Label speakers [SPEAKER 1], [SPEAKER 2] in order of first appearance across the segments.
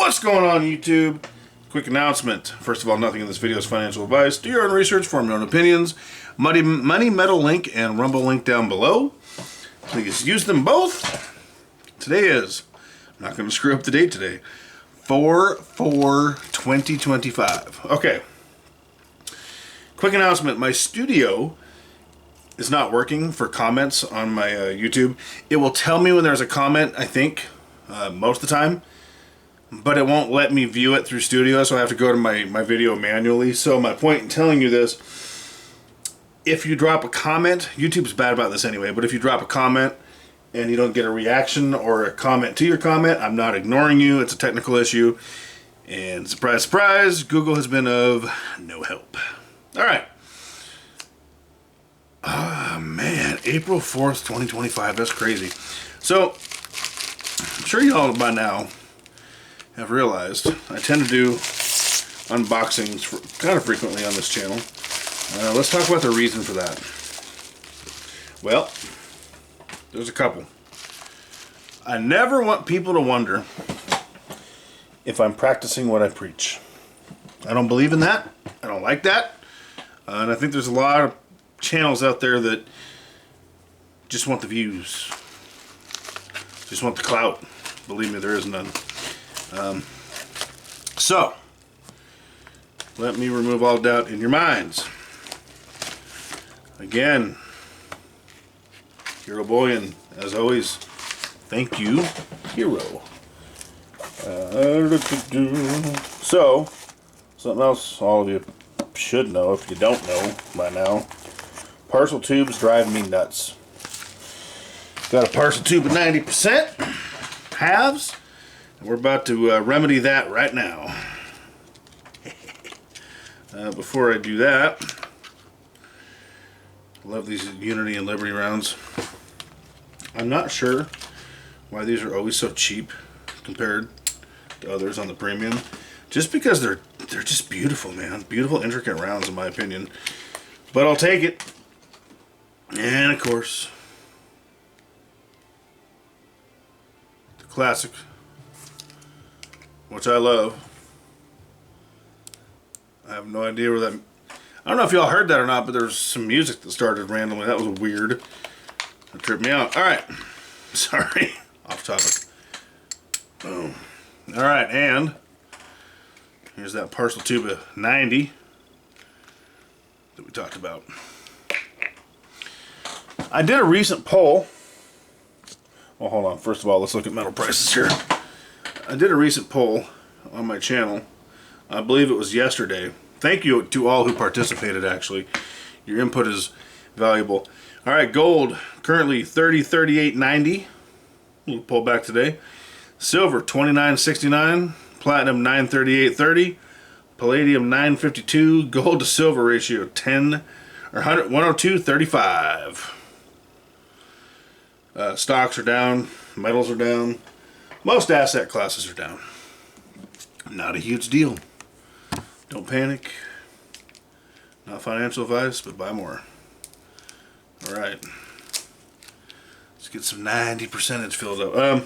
[SPEAKER 1] What's going on, YouTube? Quick announcement. First of all, nothing in this video is financial advice. Do your own research, form your own opinions. MoneyMetals link and Rumble link down below. Please use them both. Today is, I'm not going to screw up the date today, 4/4/2025. Okay. Quick announcement. My studio is not working for comments on my YouTube. It will tell me when there's a comment, I think, most of the time, but it won't let me view it through Studio, so I have to go to my video manually. So my point in telling you this, if you drop a comment, YouTube's bad about this anyway, but if you drop a comment and you don't get a reaction or a comment to your comment, I'm not ignoring you. It's a technical issue. And surprise, surprise, Google has been of no help. All right. Man, April 4th, 2025. That's crazy. So, I'm sure you all by now have realized I tend to do unboxings kind of frequently on this channel. Let's talk about the reason for that. Well, there's a couple. I never want people to wonder if I'm practicing what I preach. I don't believe in that. I don't like that. And I think there's a lot of channels out there that just want the views, just want the clout. Believe me, there is none. So let me remove all doubt in your minds. Again, Hero Bullion, as always, thank you, Hero. So, something else all of you should know, if you don't know by now, parcel tubes drive me nuts. Got a parcel tube at 90%, halves, and we're about to remedy that right now. Before I do that, I love these Unity and Liberty rounds. I'm not sure why these are always so cheap compared to others on the premium. Just because they're just beautiful, man. Beautiful, intricate rounds, in my opinion. But I'll take it. And of course, the classic, which I love. I have no idea where that. I don't know if y'all heard that or not, but there's some music that started randomly. That was weird. That tripped me out. All right. Sorry. Off topic. Boom. All right, and here's that parcel tube of 90 that we talked about. I did a recent poll. Well, hold on. First of all, let's look at metal prices here. I did a recent poll on my channel. I believe it was yesterday. Thank you to all who participated, actually. Your input is valuable. All right, gold, currently $30.38.90. We'll pull back today. Silver, $29.69. Platinum, $938.30. Palladium, $952. Gold to silver ratio, 102.35. Stocks are down. Metals are down. Most asset classes are down. Not a huge deal. Don't panic. Not financial advice, but buy more. Alright. Let's get some 90% filled up.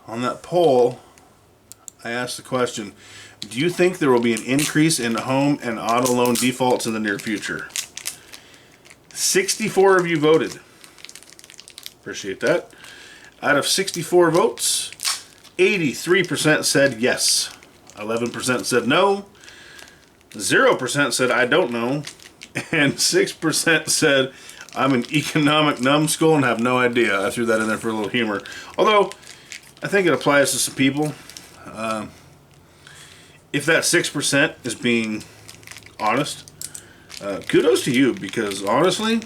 [SPEAKER 1] On that poll, I asked the question, do you think there will be an increase in home and auto loan defaults in the near future? 64 of you voted. Appreciate that. Out of 64 votes, 83% said yes. 11% said no. 0% said I don't know. And 6% said I'm an economic numbskull and have no idea. I threw that in there for a little humor. Although, I think it applies to some people. If that 6% is being honest, kudos to you, because honestly,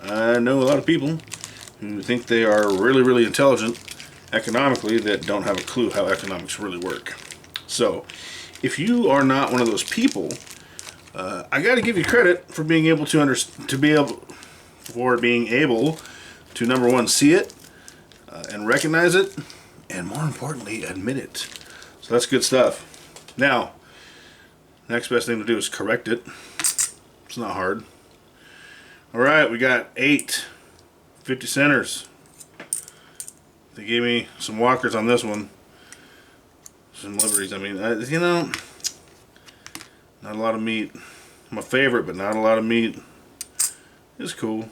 [SPEAKER 1] I know a lot of people who think they are really, really intelligent economically that don't have a clue how economics really work. So, if you are not one of those people, I got to give you credit for being able to number one, see it and recognize it, and more importantly, admit it. So that's good stuff. Now, next best thing to do is correct it. It's not hard. All right, we got 8 50 centers. They gave me some walkers on this one. Some Liberties. I mean, you know, not a lot of meat. My favorite, but not a lot of meat. It's cool.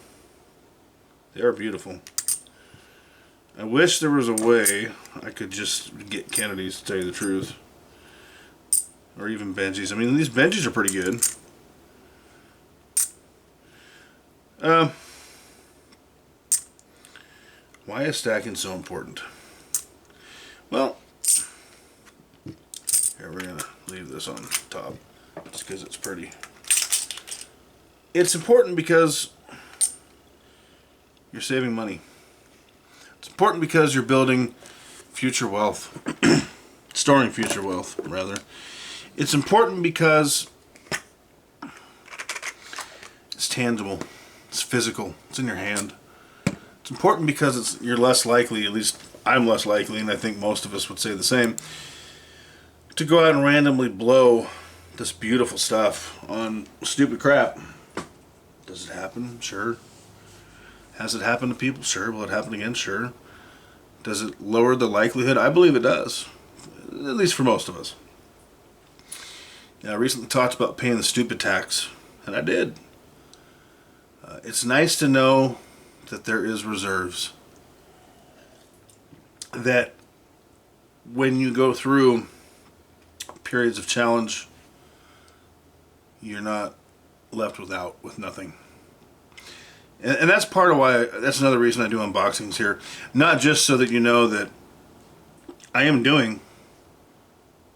[SPEAKER 1] They are beautiful. I wish there was a way I could just get Kennedys, to tell you the truth. Or even Benjis. I mean, these Benjis are pretty good. Why is stacking so important? Well, here, we're going to leave this on top just because it's pretty. It's important because you're saving money. It's important because you're building future wealth. Storing future wealth, rather. It's important because it's tangible. It's physical. It's in your hand. It's important because you're less likely, at least I'm less likely, and I think most of us would say the same, to go out and randomly blow this beautiful stuff on stupid crap. Does it happen? Sure. Has it happened to people? Sure. Will it happen again? Sure. Does it lower the likelihood? I believe it does. At least for most of us. I recently talked about paying the stupid tax, and I did. It's nice to know that there is reserves. That when you go through periods of challenge, you're not left with nothing. And that's part of why, that's another reason I do unboxings here. Not just so that you know that I am doing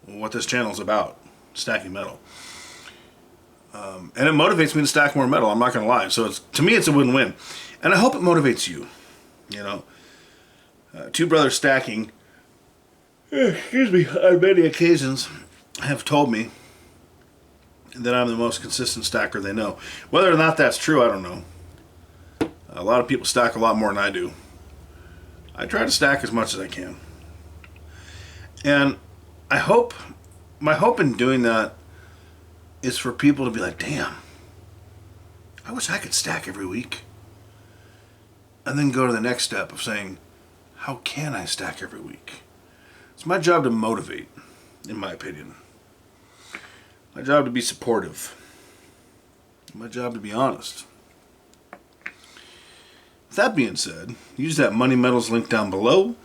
[SPEAKER 1] what this channel is about, stacking metal. And it motivates me to stack more metal, I'm not going to lie. So to me it's a win-win. And I hope it motivates you. You know, two brothers stacking, excuse me, on many occasions have told me that I'm the most consistent stacker they know. Whether or not that's true, I don't know. A lot of people stack a lot more than I do. I try to stack as much as I can. And I hope, my hope in doing that is for people to be like, damn, I wish I could stack every week. And then go to the next step of saying, how can I stack every week? It's my job to motivate, in my opinion. My job to be supportive. My job to be honest. With that being said, use that MoneyMetals link down below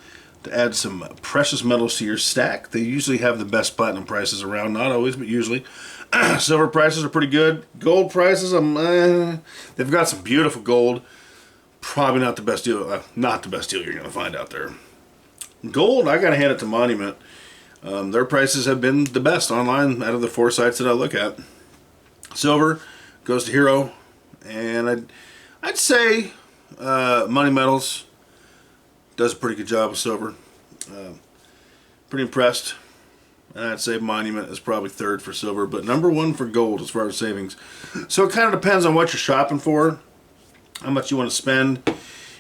[SPEAKER 1] to add some precious metals to your stack. They usually have the best platinum prices around. Not always, but usually. Silver prices are pretty good. Gold prices, they've got some beautiful gold. Probably not the best deal. Not the best deal you're going to find out there. Gold, I got to hand it to Monument. Their prices have been the best online out of the 4 sites that I look at. Silver goes to Hero, and I'd say MoneyMetals does a pretty good job with silver. Pretty impressed. And I'd say Monument is probably third for silver, but number 1 for gold as far as savings. So it kind of depends on what you're shopping for, how much you want to spend.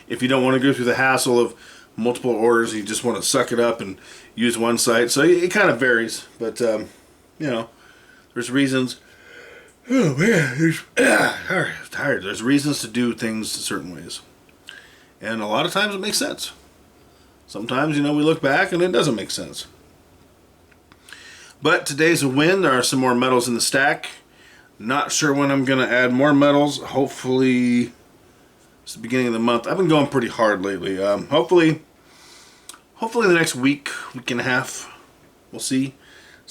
[SPEAKER 1] If you don't want to go through the hassle of multiple orders, you just want to suck it up and use one site. So it kind of varies, but you know, there's reasons. Oh man, tired. There's reasons to do things certain ways, and a lot of times it makes sense. Sometimes, you know, we look back and it doesn't make sense. But today's a win. There are some more metals in the stack. Not sure when I'm going to add more metals. Hopefully, it's the beginning of the month. I've been going pretty hard lately. Hopefully the next week and a half, we'll see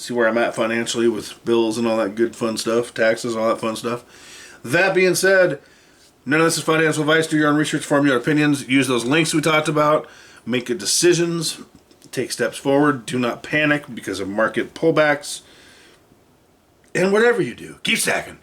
[SPEAKER 1] where I'm at financially with bills and all that good fun stuff, taxes, all that fun stuff. That being said, none of this is financial advice. Do your own research, form your opinions. Use those links we talked about. Make good decisions. Take steps forward. Do not panic because of market pullbacks. And whatever you do, keep stacking.